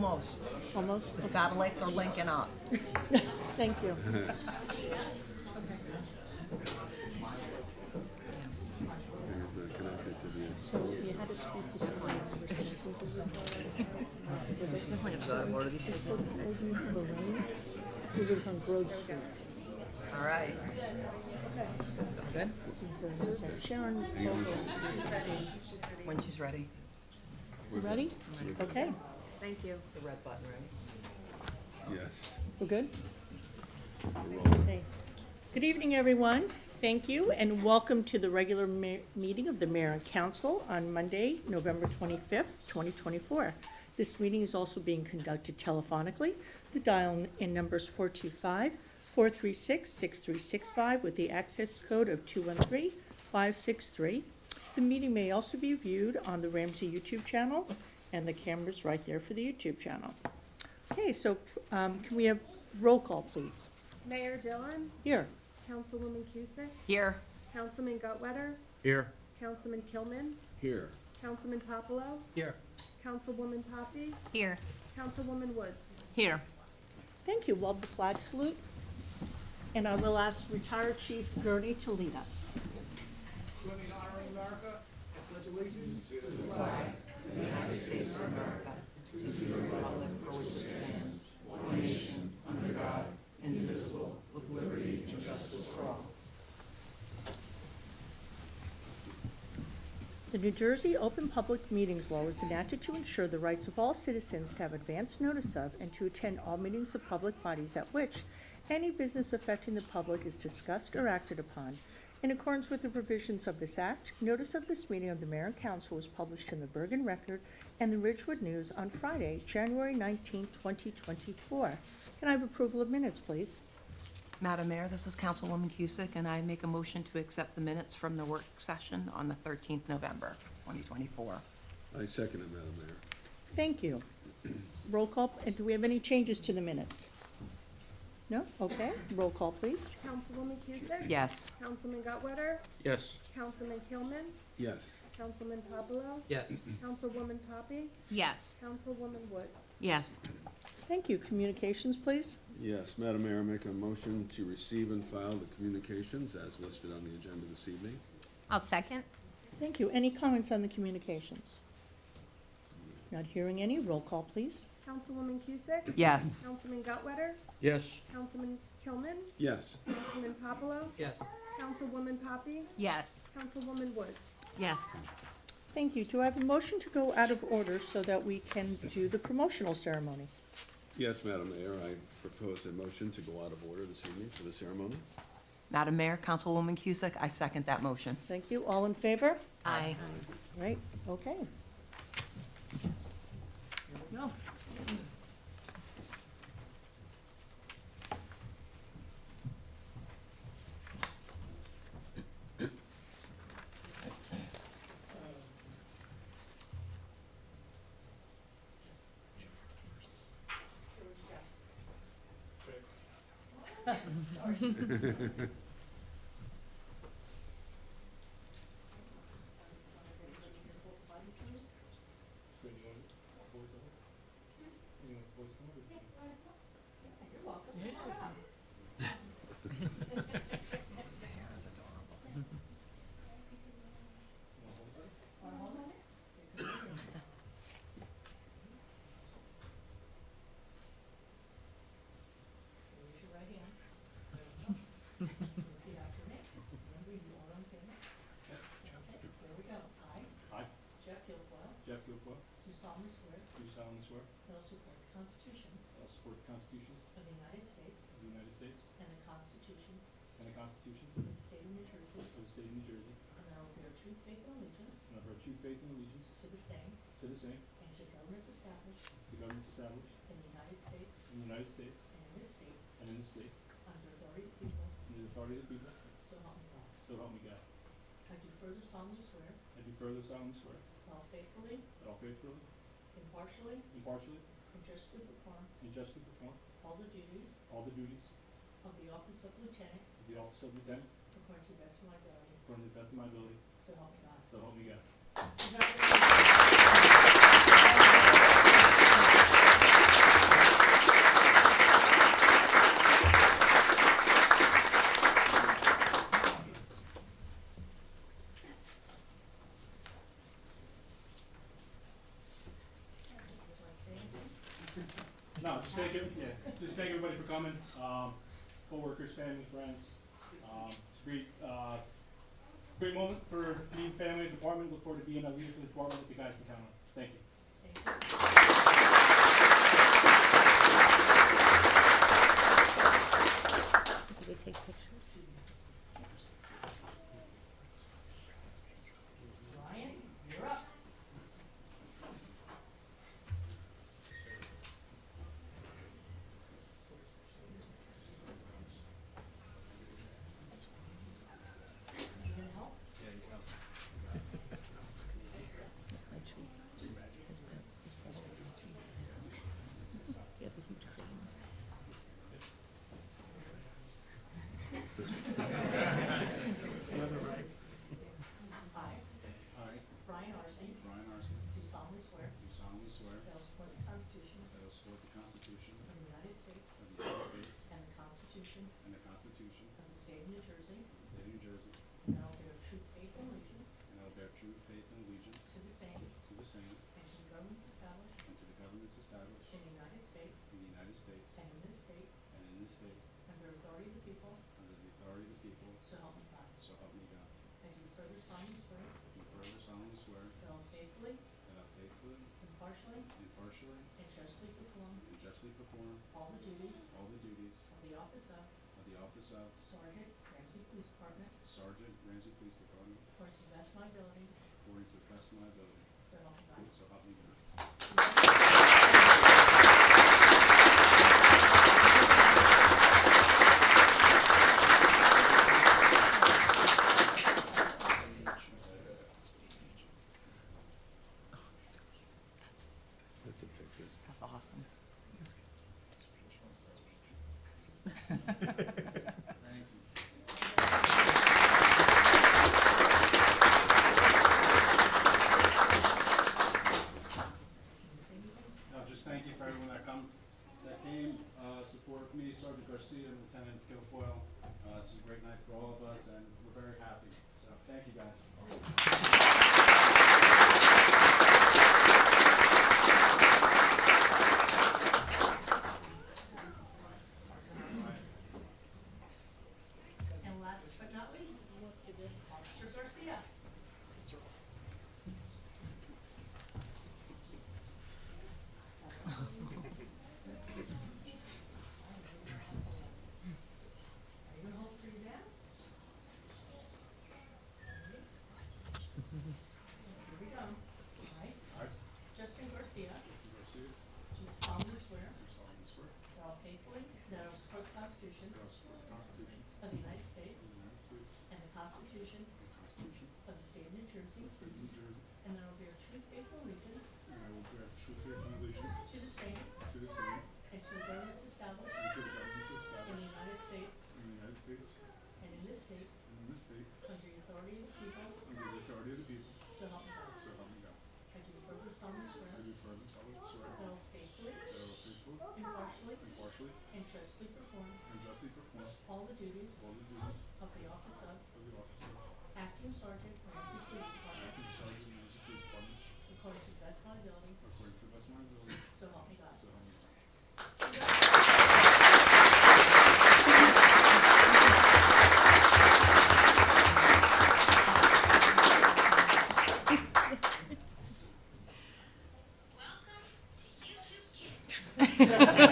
Almost. Almost? The satellites are linking up. Thank you. So you had to speak to someone. Definitely have to go to one of these Let's go to Lady Lorraine, who lives on Grove Street. All right. Good? Sharon, When she's ready. you ready? Okay, Thank you. The red button, right? Yes. we're good? Okay. Good evening, everyone. Thank you, and welcome to the regular meeting of the Mayor and Council on Monday, November 25th, 2024. This meeting is also being conducted telephonically. The dial-in number is 425-436-6365 with the access code of 213-563. The meeting may also be viewed on the Ramsey YouTube channel, and the camera's right there for the YouTube channel. Okay, so can we have roll call, please? Mayor Dillon, Here. Councilwoman Cusick, Here. Councilman Gutwetter, Here. Councilman Kilman, Here. Councilman Popolo, Here. Councilwoman Poppy, Here. Councilwoman Woods. Here. Thank you. We'll have the flag salute. And I will ask retired Chief Gurney to lead us. Swimming honoring America, pledge allegiance to the The New Jersey Open Public Meetings Law is enacted to ensure the rights of all citizens to have advance notice of and to attend all meetings of public bodies at which any business affecting the public is discussed or acted upon. In accordance with the provisions of this act, notice of this meeting of the Mayor and Council was published in the Bergen Record and the Ridgewood News on Friday, January 19, 2024. Can I have approval of minutes, please? Madam Mayor, this is Councilwoman Cusick, and I make a motion to accept the minutes from the work session on the 13th November, 2024. I second it, Madam Mayor. Thank you. Roll call, and do we have any changes to the minutes? No? Okay. Roll call, please. Councilwoman Cusick? Yes. Councilman Gutwetter, Yes. Councilman Kilman, Yes. Councilman Popolo, Yes. Councilwoman Poppy, Yes. Councilwoman Woods. Yes. Thank you. Communications, please. Yes, Madam Mayor, I make a motion to receive and file the communications as listed on the agenda this evening. I'll second. Thank you. Any comments on the communications? Not hearing any. Roll call, please. Councilwoman Cusick? Yes. Councilman Gutwetter, Yes. Councilman Kilman, Yes. Councilman Popolo, Yes. Councilwoman Poppy, Yes. Councilwoman Woods. Yes. Thank you. Do I have a motion to go out of order so that we can do the promotional ceremony? Yes, Madam Mayor, I propose a motion to go out of order this evening for the ceremony. Madam Mayor, Councilwoman Cusick, I second that motion. Thank you. All in favor? Aye. Right, okay. Here we go. Raise your right hand. Repeat after me. Remember, you are on camera. Okay, here we go. I, I, Jeff Guilfoyle, Jeff Guilfoyle, do solemnly swear do solemnly swear that I will support the Constitution that I will support the Constitution of the United States of the United States and the Constitution and the Constitution of the State of New Jersey, of the State of New Jersey, and that I will bear true faith and allegiance and I bear true faith and allegiance to the same to the same, and to governments established the governments established in the United States in the United States and in this state and in this state, under authority of the people, under the authority of the people, so help me God. so help me God. I do further solemnly swear I do further solemnly swear that I will faithfully, that I will faithfully, impartially, impartially, and justly perform and justly perform all the duties all the duties of the office of lieutenant of the office of lieutenant according to the best of my ability, according to the best of my ability, so help me God. so help me God. Congratulations. No, just thank everybody for coming, co-workers, family, friends. It's a great moment for me and family, department. Look forward to being a leader for the department that you guys can count on. Thank you. Did we take pictures? Ryan, you're up. You gonna help? That's my tree. His brother's my tree. He has a huge tree. I, Hi, Brian Arson, Brian Arson. do solemnly swear Do solemnly swear that I will support the Constitution that I will support the Constitution of the United States of the United States and the Constitution and the Constitution of the State of New Jersey, of the State of New Jersey, and that I will bear true faith and allegiance and I will bear true faith and allegiance to the same to the same and to the governments established and to the governments established in the United States in the United States and in this state and in this state under authority of the people, under the authority of the people, so help me God. so help me God. I do further solemnly swear Do further solemnly swear that I will faithfully, that I will faithfully, impartially, impartially, and justly perform and justly perform all the duties all the duties of the office of of the office of Sergeant, Ramsey Police Department, Sergeant, Ramsey Police Department, according to the best of my ability, according to the best of my ability, so help me God. so help me God. That's a picture. That's awesome. Thank you. No, just thank you for everyone that came, support me, Sergeant Garcia, and Lieutenant Guilfoyle. This is a great night for all of us, and we're very happy. So, thank you guys. And last but not least, Officer Garcia. Are you gonna hold for your dad? Here we go. All right. I, Justin Garcia, Mr. Garcia, do solemnly swear do solemnly swear that I will faithfully, that I will support the Constitution that I will support the Constitution of the United States of the United States and the Constitution and the Constitution of the State of New Jersey, of the State of New Jersey, and that I will bear true faith and allegiance and I will bear true faith and allegiance to the same to the same and to the governments established and to the governments in the established United States in the United States and in this state and in this state under the authority of the people, under the authority of the people, so help me God. so help me God. I do further solemnly swear I do further solemnly swear that I will faithfully, that I will faithfully, impartially, impartially, and justly perform and justly perform all the duties all the duties of the office of of the office of Acting Sergeant, Ramsey Police Department, Acting Sergeant, Ramsey Police Department, according to the best of my ability, according to the best of my ability, so help me God. so help me God. Welcome to YouTube Kids.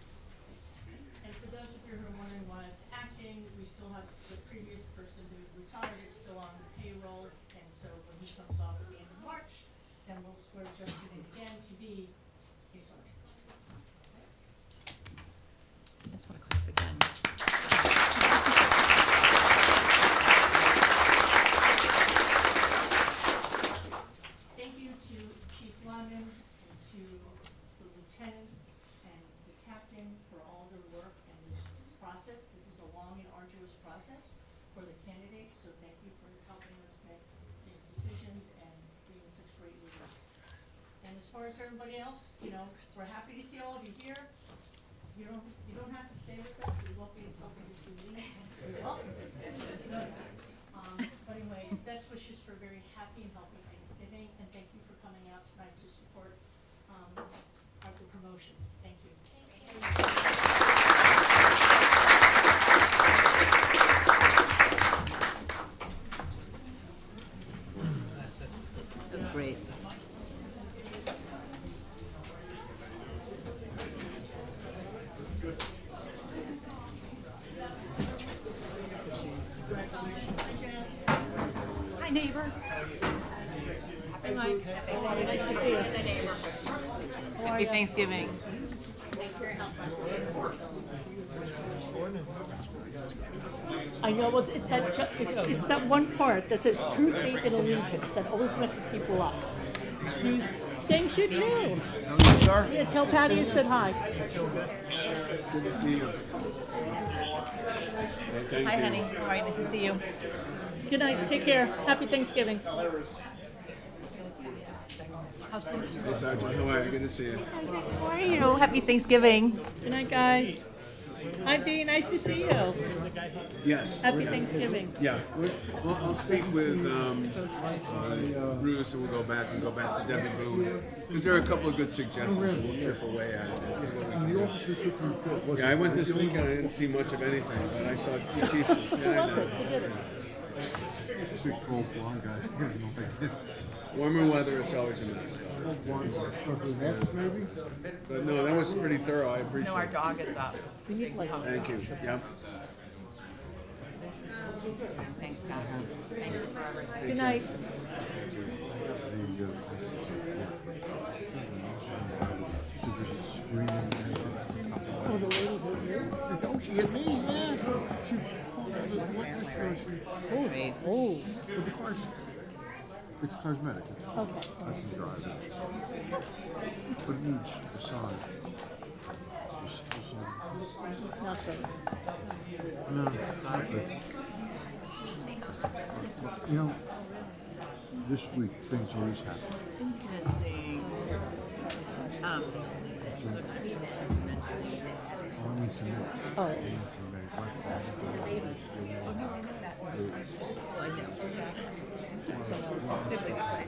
And for those of you who are wondering why it's acting, we still have the previous person who's retired is still on the payroll, and so when he comes off at the end of March, then we'll swear Justin in again to be a sergeant. I just want to clap again. Thank you to Chief Lyman and to the lieutenants and the captain for all their work and this process. This is a long and arduous process for the candidates, so thank you for helping us make the decisions and being such great leaders. And as far as everybody else, we're happy to see all of you here. You don't have to stay with us, we won't be insulted if you leave. You're welcome to stay. But anyway, best wishes for a very happy and healthy Thanksgiving, and thank you for coming out tonight to support, the promotions. Thank you. That's great. Hi, neighbor. Hey, Mike. Nice to see you. How are Happy ya? Thanksgiving. I know, well, it's that, it's that one part that says true faith and allegiance that always messes people up. Truth, thanks you too. Yeah, tell Patty I said hi. Good to see you. Hey, thank Hi, you. honey. All right, nice to see you. Good night, take care, happy Thanksgiving. How's Bruce? Hey, Sergeant, how are you? Good to see you. How are you? Happy Thanksgiving. Good night, guys. Hi, Dee, nice to see you. Yes. Happy we're- Thanksgiving. Yeah, I'll speak with Bruce, and we'll go back to Debbie Boone, because there are a couple of good suggestions, and we'll chip away at it. and see what we can do. Yeah, I went this weekend, I didn't see much of anything, but I saw Chief. Who was it? Who did it? Big tall blonde guy. Warmer weather, it's always a mess. Blonde guy stuck with an S maybe? But no, that was pretty thorough, I appreciate No, our it. dog is up. We need like, Thank you, yeah. Thanks, guys. Thank you for everything. good night. Oh, the lady hit you? Oh, she hit me, yeah. What's this girl? Great. Oh, But the car's, it's cosmetic. okay. I can drive it. But it needs a sign. Not good. No, not good. You know, this week things always happen. Interesting. I need to know. Oh, I need to make my father. Oh, no, I know that. Well, I know. Simply that way.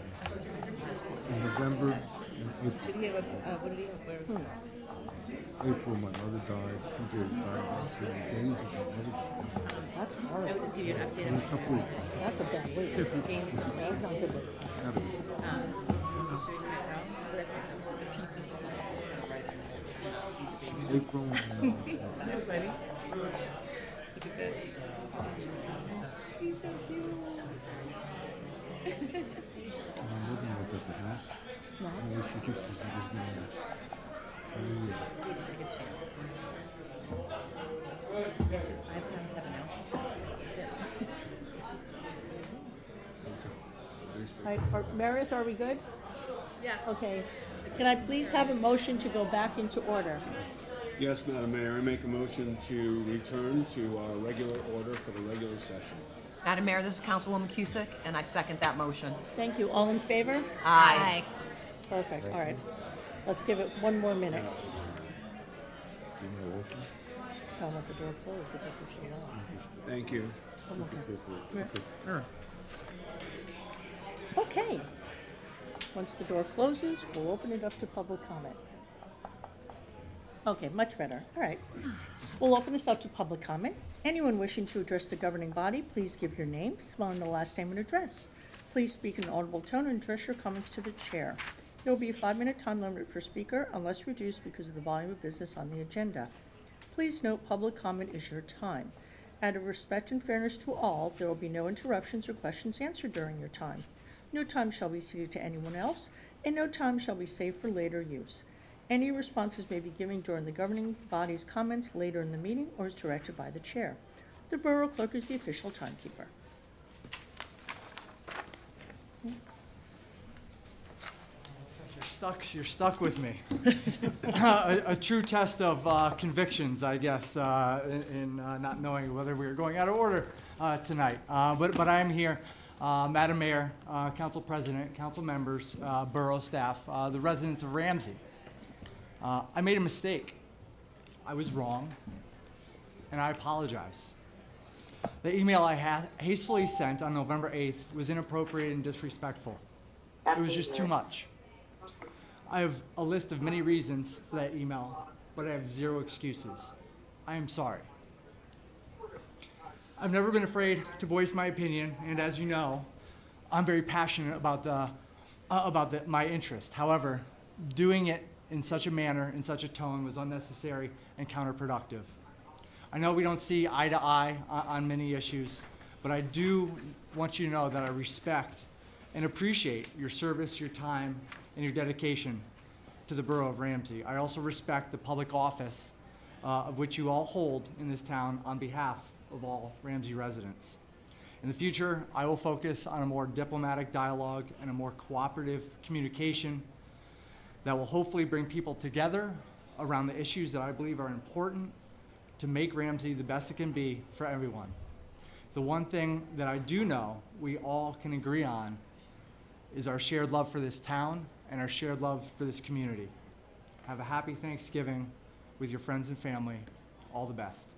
In November, in Did he have a, what did he have? Where? April, my mother died. PJ died. It's been days of my mother's died. that's I would horrible. just give you an update It on was a tough week. That's a bad week. games this week. Not good week. Had to be. April, Ready? Look at this. He's so cute. my mother was at the house. No. And she keeps us in this name. See if I can share. Yeah, she's 5 pounds 7 ounces. All right, Meredith, are we good? Yeah. Okay. Can I please have a motion to go back into order? Yes, Madam Mayor, I make a motion to return to our regular order for the regular session. Madam Mayor, this is Councilwoman Cusick, and I second that motion. Thank you. All in favor? Aye. Perfect. All right. Let's give it one more minute. I want the door closed because it's so loud. Thank you. Okay. Once the door closes, we'll open it up to public comment. Okay, much better. All right. We'll open this up to public comment. Anyone wishing to address the governing body, please give your name, spelling the last name and address. Please speak in an audible tone and address your comments to the chair. There will be a 5-minute time limit per speaker unless reduced because of the volume of business on the agenda. Please note public comment is your time. Out of respect and fairness to all, there will be no interruptions or questions answered during your time. No time shall be ceded to anyone else, and no time shall be saved for later use. Any responses may be given during the governing body's comments later in the meeting or as directed by the chair. The Borough Clerk is the official timekeeper. You're stuck with me. A true test of convictions, I guess, in not knowing whether we were going out of order tonight. But I am here, Madam Mayor, Council President, Council members, Borough staff, the residents of Ramsey. I made a mistake. I was wrong, and I apologize. The email I hastily sent on November 8th was inappropriate and disrespectful. It was just too much. I have a list of many reasons for that email, but I have zero excuses. I am sorry. I've never been afraid to voice my opinion, and as you know, I'm very passionate about my interest. However, doing it in such a manner, in such a tone, was unnecessary and counterproductive. I know we don't see eye to eye on many issues, but I do want you to know that I respect and appreciate your service, your time, and your dedication to the Borough of Ramsey. I also respect the public office of which you all hold in this town on behalf of all Ramsey residents. In the future, I will focus on a more diplomatic dialogue and a more cooperative communication that will hopefully bring people together around the issues that I believe are important to make Ramsey the best it can be for everyone. The one thing that I do know we all can agree on is our shared love for this town and our shared love for this community. Have a happy Thanksgiving with your friends and family. All the best.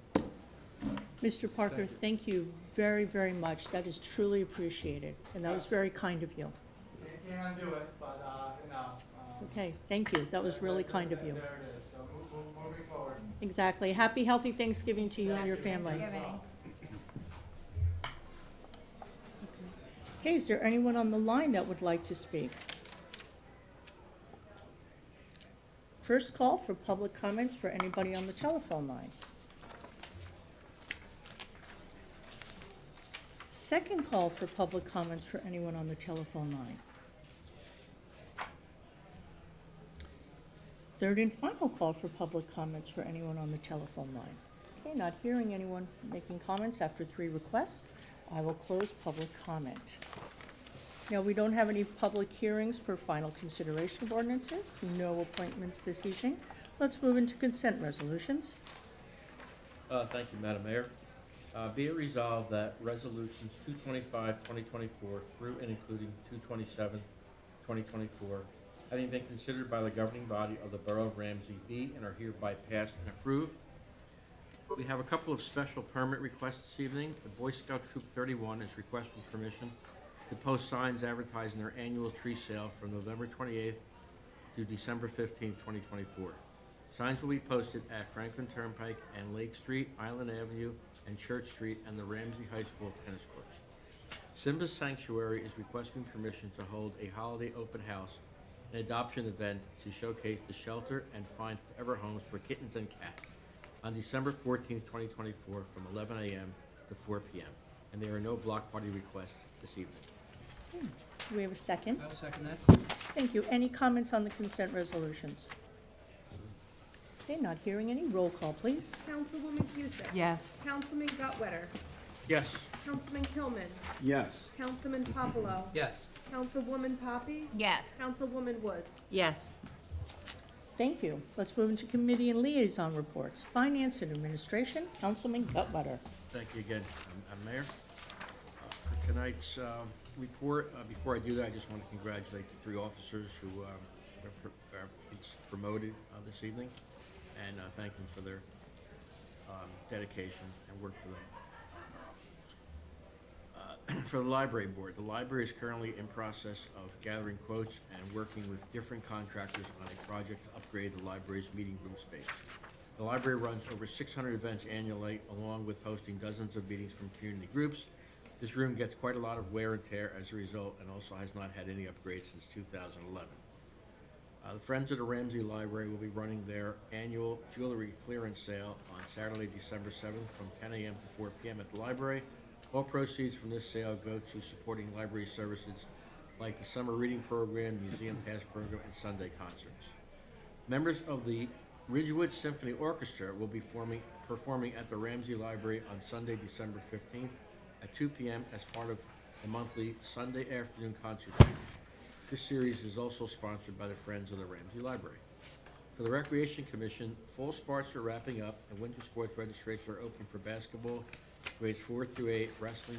Mr. Parker, thank you very, very much. That is truly appreciated, and that was very kind of you. Can't undo it, but Okay, thank you. That was really kind of you. There it is, so moving forward. Exactly. Happy, healthy Thanksgiving to you and your family. Okay, is there anyone on the line that would like to speak? First call for public comments for anybody on the telephone line. Second call for public comments for anyone on the telephone line. Third and final call for public comments for anyone on the telephone line. Okay, not hearing anyone making comments after 3 requests, I will close public comment. Now, we don't have any public hearings for final consideration of ordinances, no appointments this evening. Let's move into consent resolutions. Thank you, Madam Mayor. Be it resolved that resolutions 225, 2024 through and including 227, 2024, having been considered by the governing body of the Borough of Ramsey, be and are hereby passed and approved. We have a couple of special permit requests this evening. The Boy Scout Troop 31 is requesting permission to post signs advertising their annual tree sale from November 28th to December 15th, 2024. Signs will be posted at Franklin Turnpike and Lake Street, Island Avenue, and Church Street, and the Ramsey High School tennis courts. Simba's Sanctuary is requesting permission to hold a holiday open house, an adoption event to showcase the shelter and find forever homes for kittens and cats on December 14th, 2024 from 11 a.m. to 4 p.m. And there are no block party requests this evening. Do we have a second? I'll second that. Thank you. Any comments on the consent resolutions? Okay, not hearing any. Roll call, please. Councilwoman Cusick. Yes. Councilman Gutwetter. Yes. Councilman Kilman. Yes. Councilman Popolo. Yes. Councilwoman Poppy. Yes. Councilwoman Woods. Yes. Thank you. Let's move into committee and liaison reports. Finance and Administration, Councilman Gutwetter. Thank you again, Madam Mayor. For tonight's report, before I do that, I just want to congratulate the 3 officers who are promoted this evening, and thank them for their dedication and work for them. For the library board, the library is currently in process of gathering quotes and working with different contractors on a project to upgrade the library's meeting room space. The library runs over 600 events annually, along with hosting dozens of meetings from community groups. This room gets quite a lot of wear and tear as a result, and also has not had any upgrades since 2011. The Friends of the Ramsey Library will be running their annual jewelry clearance sale on Saturday, December 7th from 10 a.m. to 4 p.m. at the library. All proceeds from this sale go to supporting library services like the summer reading program, museum pass program, and Sunday concerts. Members of the Ridgewood Symphony Orchestra will be performing at the Ramsey Library on Sunday, December 15th at 2 p.m. as part of the monthly Sunday afternoon concert series. This series is also sponsored by the Friends of the Ramsey Library. For the Recreation Commission, fall sports are wrapping up and winter sports registrations are open for basketball, grades 4 through 8, wrestling,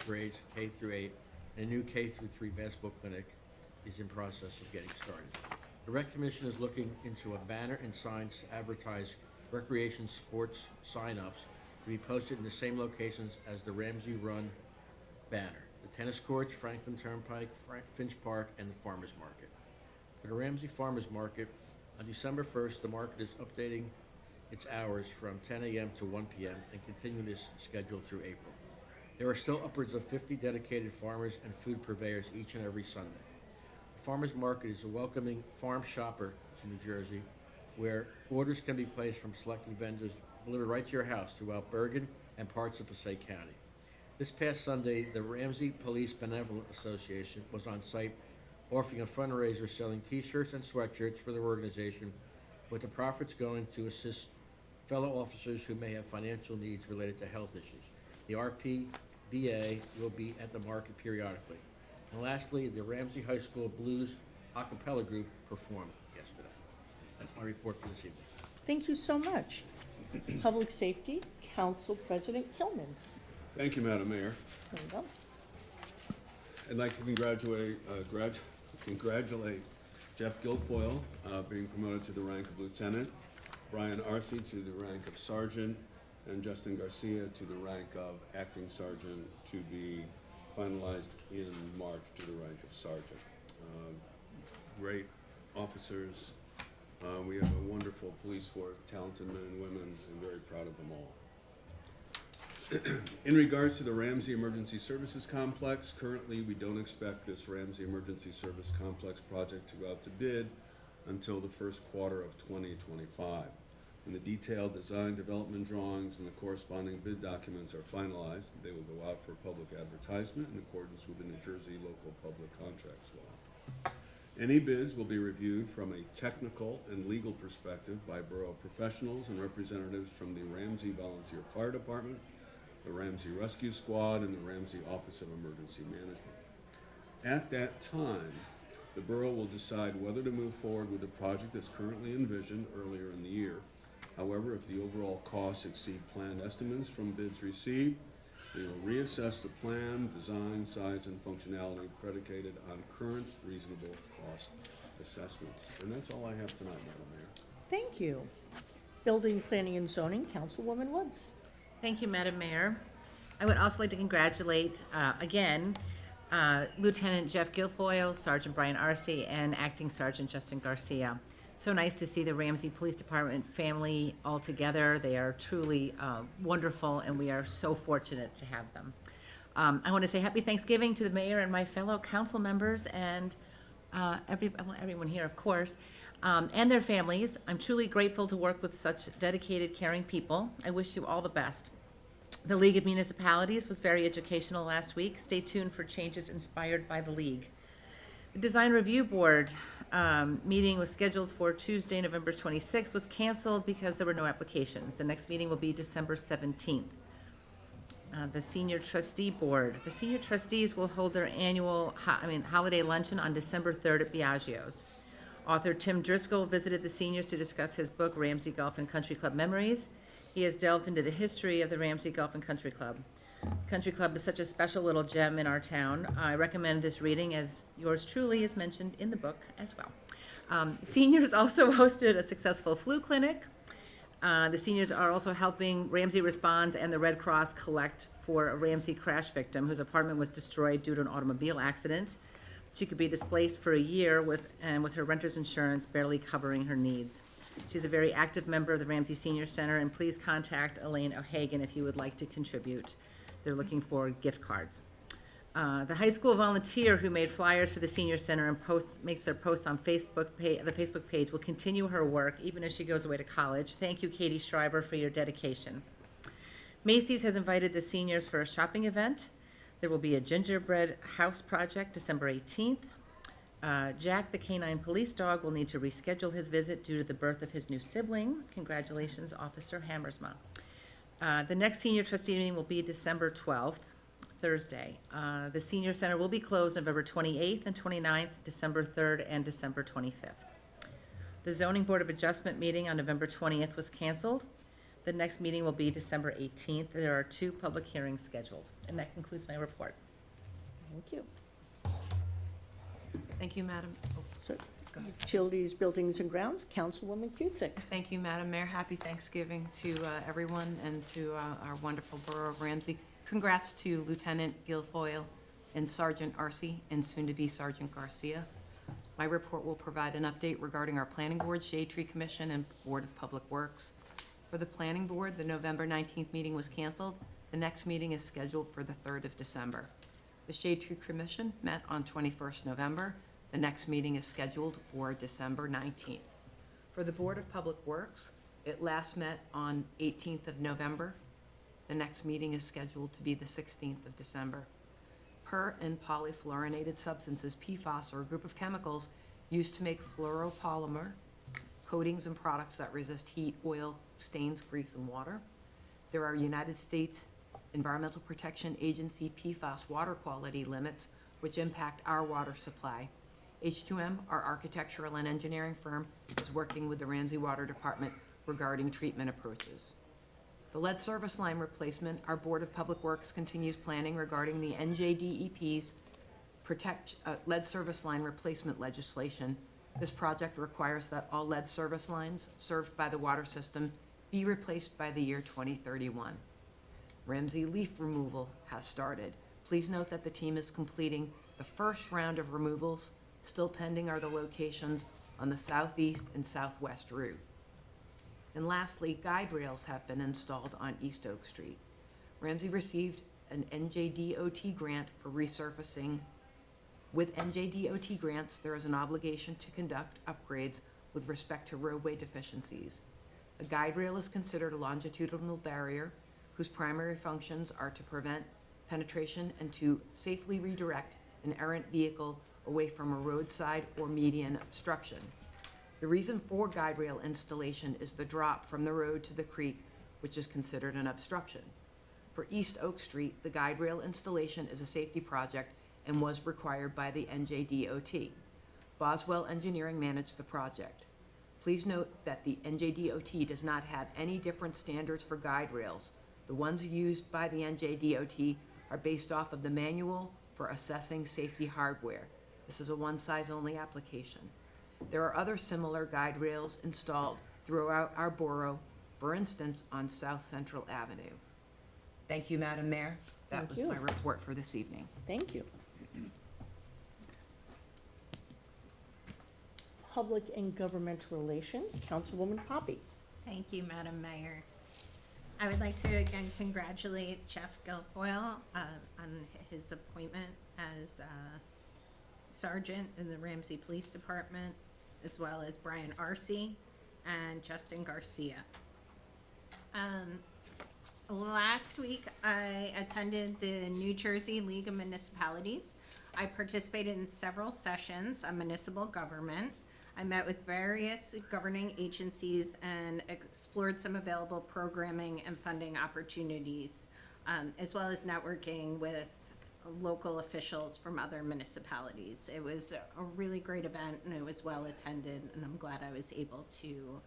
grades K through 8, and a new K through 3 basketball clinic is in process of getting started. The Rec Commission is looking into a banner and signs to advertise recreation sports sign-ups to be posted in the same locations as the Ramsey Run banner: the tennis courts, Franklin Turnpike, Finch Park, and the Farmers Market. For the Ramsey Farmers Market, on December 1st, the market is updating its hours from 10 a.m. to 1 p.m. and continuing this schedule through April. There are still upwards of 50 dedicated farmers and food purveyors each and every Sunday. The Farmers Market is a welcoming farm shopper to New Jersey, where orders can be placed from selected vendors delivered right to your house throughout Bergen and parts of Passaic County. This past Sunday, the Ramsey Police Benevolent Association was on site offering a fundraiser selling T-shirts and sweatshirts for their organization, with the profits going to assist fellow officers who may have financial needs related to health issues. The RPBA will be at the market periodically. And lastly, the Ramsey High School Blues a cappella group performed yesterday. That's my report for this evening. Thank you so much. Public Safety, Council President Kilman. Thank you, Madam Mayor. There you go. I'd like to congratulate Jeff Guilfoyle, being promoted to the rank of lieutenant, Brian Arce to the rank of sergeant, and Justin Garcia to the rank of acting sergeant, to be finalized in March to the rank of sergeant. Great officers. We have a wonderful police force, talented men and women, and very proud of them all. In regards to the Ramsey Emergency Services Complex, currently we don't expect this Ramsey Emergency Service Complex project to go out to bid until the first quarter of 2025. When the detailed design, development drawings, and the corresponding bid documents are finalized, they will go out for public advertisement in accordance with the New Jersey Local Public Contracts Law. Any bids will be reviewed from a technical and legal perspective by borough professionals and representatives from the Ramsey Volunteer Fire Department, the Ramsey Rescue Squad, and the Ramsey Office of Emergency Management. At that time, the borough will decide whether to move forward with the project as currently envisioned earlier in the year. However, if the overall costs exceed planned estimates from bids received, we will reassess the plan, design, size, and functionality predicated on current reasonable cost assessments. And that's all I have tonight, Madam Mayor. Thank you. Building, Planning, and Zoning, Councilwoman Woods. Thank you, Madam Mayor. I would also like to congratulate, again, Lieutenant Jeff Guilfoyle, Sergeant Brian Arce, and Acting Sergeant Justin Garcia. So nice to see the Ramsey Police Department family all together. They are truly wonderful, and we are so fortunate to have them. I want to say happy Thanksgiving to the mayor and my fellow council members and everyone here, of course, and their families. I'm truly grateful to work with such dedicated, caring people. I wish you all the best. The League of Municipalities was very educational last week. Stay tuned for changes inspired by the League. The Design Review Board meeting was scheduled for Tuesday, November 26th, was canceled because there were no applications. The next meeting will be December 17th. The Senior Trustee Board. The Senior Trustees will hold their annual holiday luncheon on December 3rd at Biagio's. Author Tim Driscoll visited the seniors to discuss his book, Ramsey Golf and Country Club Memories. He has delved into the history of the Ramsey Golf and Country Club. Country Club is such a special little gem in our town. I recommend this reading, as yours truly is mentioned in the book as well. Seniors also hosted a successful flu clinic. The seniors are also helping Ramsey Responds and the Red Cross collect for a Ramsey crash victim whose apartment was destroyed due to an automobile accident. She could be displaced for a year with her renter's insurance barely covering her needs. She's a very active member of the Ramsey Senior Center, and please contact Elaine O'Hagan if you would like to contribute. They're looking for gift cards. The high school volunteer who made flyers for the Senior Center and makes their posts on the Facebook page will continue her work even as she goes away to college. Thank you, Katie Schreiber, for your dedication. Macy's has invited the seniors for a shopping event. There will be a gingerbread house project December 18th. Jack, the canine police dog, will need to reschedule his visit due to the birth of his new sibling. Congratulations, Officer Hammersma. The next senior trustee meeting will be December 12th, Thursday. The senior center will be closed November 28th and 29th, December 3rd, and December 25th. The Zoning Board of Adjustment meeting on November 20th was canceled. The next meeting will be December 18th. There are 2 public hearings scheduled. And that concludes my report. Thank you. Thank you, Madam. So, Go ahead. Utilities, Buildings and Grounds, Councilwoman Cusick. Thank you, Madam Mayor. Happy Thanksgiving to everyone and to our wonderful Borough of Ramsey. Congrats to Lieutenant Guilfoyle and Sergeant Arce and soon-to-be Sergeant Garcia. My report will provide an update regarding our Planning Board, Shade Tree Commission, and Board of Public Works. For the Planning Board, the November 19th meeting was canceled. The next meeting is scheduled for the 3rd of December. The Shade Tree Commission met on 21st November. The next meeting is scheduled for December 19th. For the Board of Public Works, it last met on 18th of November. The next meeting is scheduled to be the 16th of December. Per and polyfluorinated substances, PFAS, are a group of chemicals used to make fluoropolymer coatings and products that resist heat, oil, stains, grease, and water. There are United States Environmental Protection Agency PFAS water quality limits which impact our water supply. H2M, our architectural and engineering firm, is working with the Ramsey Water Department regarding treatment approaches. The lead service line replacement, our Board of Public Works continues planning regarding the NJDEP's lead service line replacement legislation. This project requires that all lead service lines served by the water system be replaced by the year 2031. Ramsey leaf removal has started. Please note that the team is completing the first round of removals. Still pending are the locations on the southeast and southwest route. And lastly, guide rails have been installed on East Oak Street. Ramsey received an NJDOT grant for resurfacing. With NJDOT grants, there is an obligation to conduct upgrades with respect to roadway deficiencies. A guide rail is considered a longitudinal barrier whose primary functions are to prevent penetration and to safely redirect an errant vehicle away from a roadside or median obstruction. The reason for guide rail installation is the drop from the road to the creek, which is considered an obstruction. For East Oak Street, the guide rail installation is a safety project and was required by the NJDOT. Boswell Engineering managed the project. Please note that the NJDOT does not have any different standards for guide rails. The ones used by the NJDOT are based off of the manual for assessing safety hardware. This is a one-size-only application. There are other similar guide rails installed throughout our borough, for instance, on South Central Avenue. Thank you, Madam Mayor. That Thank was you. my report for this evening. Thank you. Public and Governmental Relations, Councilwoman Poppy. Thank you, Madam Mayor. I would like to again congratulate Jeff Guilfoyle on his appointment as Sergeant in the Ramsey Police Department, as well as Brian Arce and Justin Garcia. Last week, I attended the New Jersey League of Municipalities. I participated in several sessions on municipal government. I met with various governing agencies and explored some available programming and funding opportunities, as well as networking with local officials from other municipalities. It was a really great event and it was well attended, and I'm glad I was able to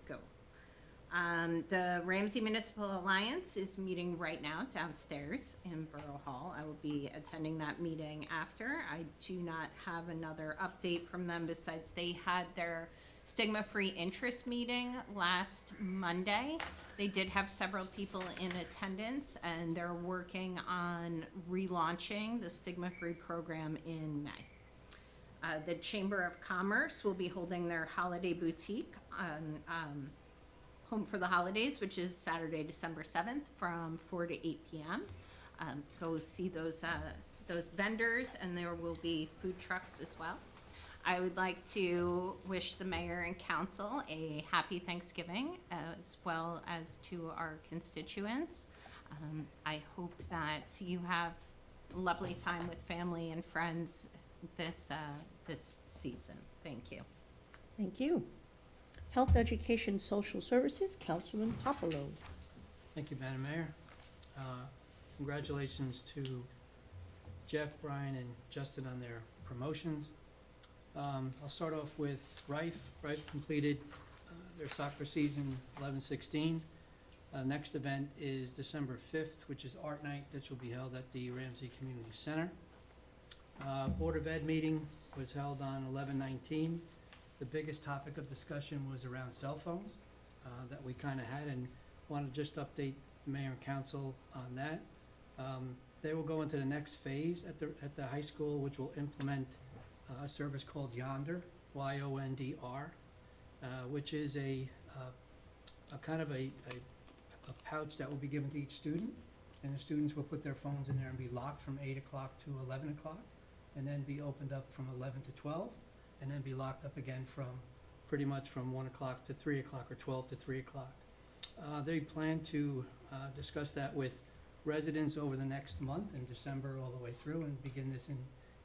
go. The Ramsey Municipal Alliance is meeting right now downstairs in Borough Hall. I will be attending that meeting after. I do not have another update from them besides they had their stigma-free interest meeting last Monday. They did have several people in attendance and they're working on relaunching the stigma-free program in May. The Chamber of Commerce will be holding their holiday boutique on Home for the Holidays, which is Saturday, December 7th from 4 to 8 p.m. Go see those vendors, and there will be food trucks as well. I would like to wish the mayor and council a happy Thanksgiving, as well as to our constituents. I hope that you have a lovely time with family and friends this season. Thank you. Thank you. Health, Education, Social Services, Councilman Popolo. Thank you, Madam Mayor. Congratulations to Jeff, Brian, and Justin on their promotions. I'll start off with Rife. Rife completed their soccer season 11-16. Next event is December 5th, which is Art Night, which will be held at the Ramsey Community Center. Board of Ed meeting was held on 11/19. The biggest topic of discussion was around cell phones that we kind of had, and want to just update the mayor and council on that. They will go into the next phase at the high school, which will implement a service called Yonder, YONDR, which is a kind of a pouch that will be given to each student, and the students will put their phones in there and be locked from 8 o'clock to 11 o'clock, and then be opened up from 11 to 12, and then be locked up again from pretty much from 1 o'clock to 3 o'clock or 12 to 3 o'clock. They plan to discuss that with residents over the next month in December all the way through, and begin this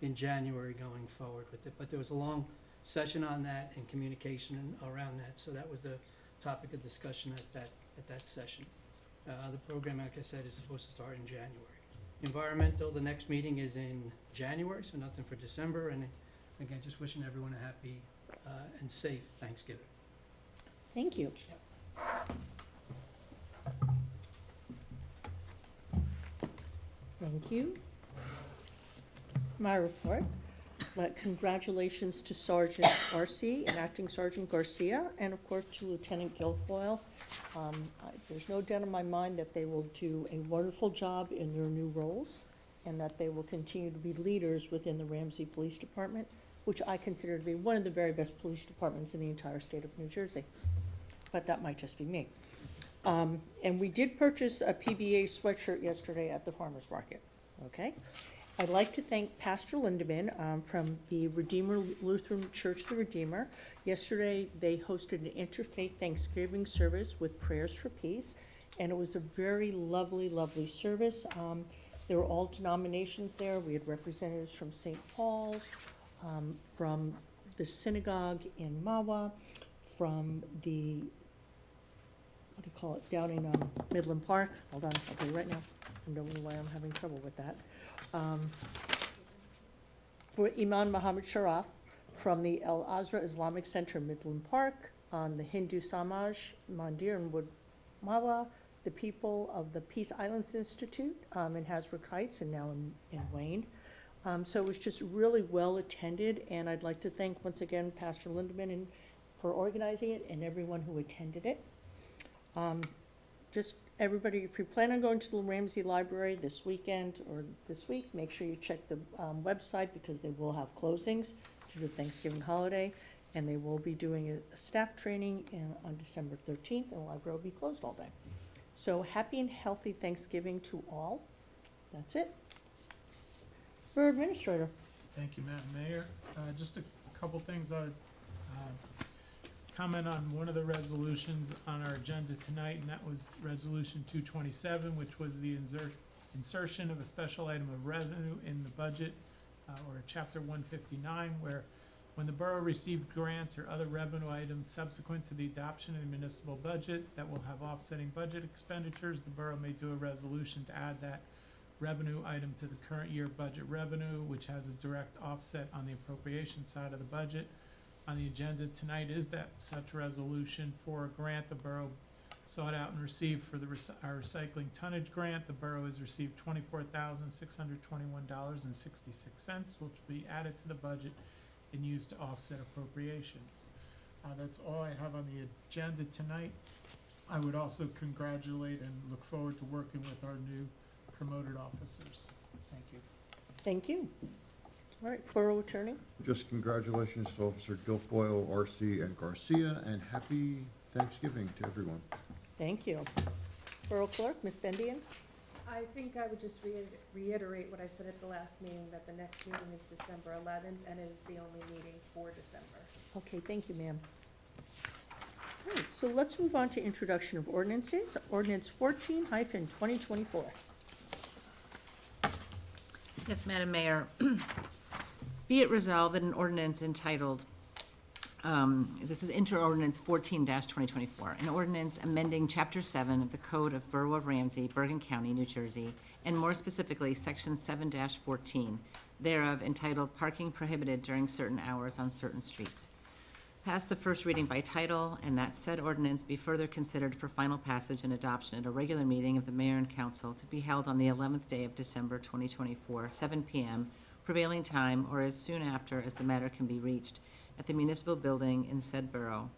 in January going forward with it. But there was a long session on that and communication around that, so that was the topic of discussion at that session. The program, like I said, is supposed to start in January. Environmental, the next meeting is in January, so nothing for December, and again, just wishing everyone a happy and safe Thanksgiving. Thank you. Thank you. My report. Congratulations to Sergeant Arce and Acting Sergeant Garcia, and of course to Lieutenant Guilfoyle. There's no doubt in my mind that they will do a wonderful job in their new roles, and that they will continue to be leaders within the Ramsey Police Department, which I consider to be one of the very best police departments in the entire state of New Jersey. But that might just be me. And we did purchase a PBA sweatshirt yesterday at the farmer's market, okay? I'd like to thank Pastor Lindemann from the Redeemer Lutheran Church the Redeemer. Yesterday, they hosted an interfaith Thanksgiving service with prayers for peace, and it was a very lovely, lovely service. There were all denominations there. We had representatives from St. Paul's, from the synagogue in Mawa, from the, what do you call it, down in Midland Park. Hold on, I'll tell you right now. I don't know why I'm having trouble with that. For Imam Muhammad Sharaf from the El Azra Islamic Center in Midland Park, on the Hindu Samaj Mandir in Wood Mawa, the people of the Peace Islands Institute in Hasbrook Heights and now in Wayne. So it was just really well attended, and I'd like to thank once again Pastor Lindemann for organizing it and everyone who attended it. Just everybody, if you plan on going to the Ramsey Library this weekend or this week, make sure you check the website, because they will have closings due to the Thanksgiving holiday, and they will be doing a staff training on December 13th, and the library will be closed all day. So happy and healthy Thanksgiving to all. That's it. Borough Administrator. Thank you, Madam Mayor. Just a couple things. Comment on one of the resolutions on our agenda tonight, and that was Resolution 227, which was the insertion of a special item of revenue in the budget, or Chapter 159, where when the borough received grants or other revenue items subsequent to the adoption of the municipal budget that will have offsetting budget expenditures, the borough may do a resolution to add that revenue item to the current year budget revenue, which has a direct offset on the appropriation side of the budget. On the agenda tonight is that such resolution for a grant the borough sought out and received for our recycling tonnage grant. The borough has received $24,621.66, which will be added to the budget and used to offset appropriations. That's all I have on the agenda tonight. I would also congratulate and look forward to working with our new promoted officers. Thank you. Thank you. All right, Borough Attorney. Just congratulations to Officer Guilfoyle, Arce, and Garcia, and happy Thanksgiving to everyone. Thank you. Borough Clerk, Ms. Bendian. I think I would just reiterate what I said at the last meeting, that the next meeting is December 11th, and it is the only meeting for December. Okay, thank you, ma'am. All right, so let's move on to introduction of ordinances. Ordinance 14-2024. Yes, Madam Mayor. Be it resolved that an ordinance entitled, this is Inter-Ordinance 14-2024, an ordinance amending Chapter 7 of the Code of Borough of Ramsey, Bergen County, New Jersey, and more specifically, Section 7-14 thereof, entitled Parking Prohibited During Certain Hours on Certain Streets. Pass the first reading by title, and that said ordinance be further considered for final passage and adoption at a regular meeting of the Mayor and Council to be held on the 11th day of December 2024, 7 p.m., prevailing time or as soon after as the matter can be reached at the municipal building in said borough.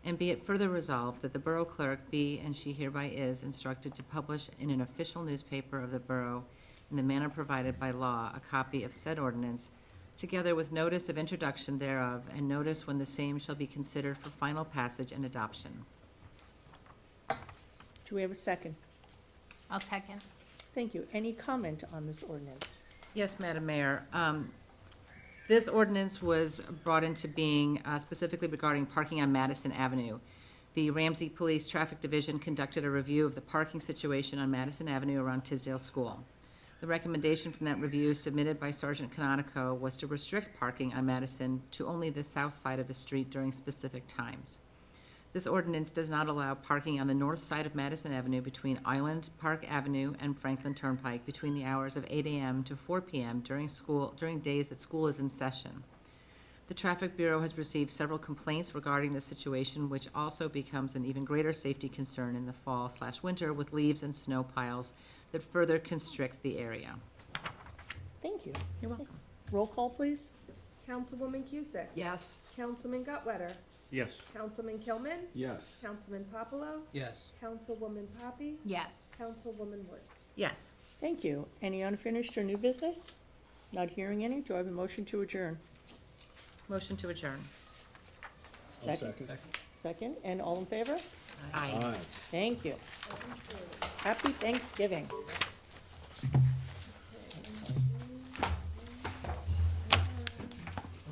And be it further resolved that the borough clerk be and she hereby is instructed to publish in an official newspaper of the borough in the manner provided by law a copy of said ordinance, together with notice of introduction thereof and notice when the same shall be considered for final passage and adoption. Do we have a second? I'll second. Thank you. Any comment on this ordinance? Yes, Madam Mayor. This ordinance was brought into being specifically regarding parking on Madison Avenue. The Ramsey Police Traffic Division conducted a review of the parking situation on Madison Avenue around Tisdale School. The recommendation from that review submitted by Sergeant Canonico was to restrict parking on Madison to only the south side of the street during specific times. This ordinance does not allow parking on the north side of Madison Avenue between Island Park Avenue and Franklin Turnpike between the hours of 8 a.m. to 4 p.m. during days that school is in session. The Traffic Bureau has received several complaints regarding this situation, which also becomes an even greater safety concern in the fall/winter with leaves and snow piles that further constrict the area. Thank you. You're welcome. Roll call, please. Councilwoman Cusick? Yes. Councilman Gutwetter? Yes. Councilman Kilman? Yes. Councilman Popolo? Yes. Councilwoman Poppy? Yes. Councilwoman Woods? Yes. Thank you. Any unfinished or new business? Not hearing any. Do I have a motion to adjourn? Motion to adjourn. I'll Second. second. Second, and all in favor? Aye. Aye. Thank you. Happy Thanksgiving.